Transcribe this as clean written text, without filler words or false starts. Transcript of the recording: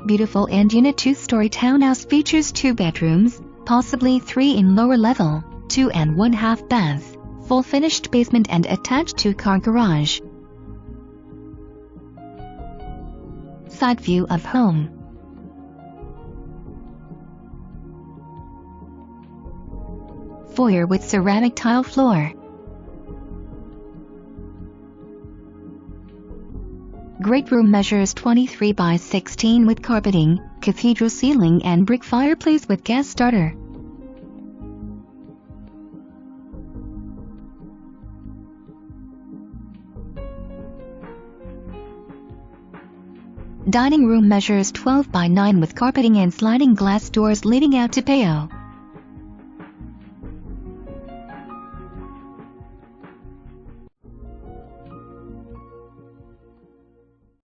Beautiful and unit 2-story townhouse features 2 bedrooms, possibly 3 in lower level, 2.5 baths, full finished basement and attached 2-car garage. Side view of home. Foyer with ceramic tile floor. Great room measures 23 by 16 with carpeting, cathedral ceiling and brick fireplace with gas starter. Dining room measures 12 by 9 with carpeting and sliding glass doors leading out to patio.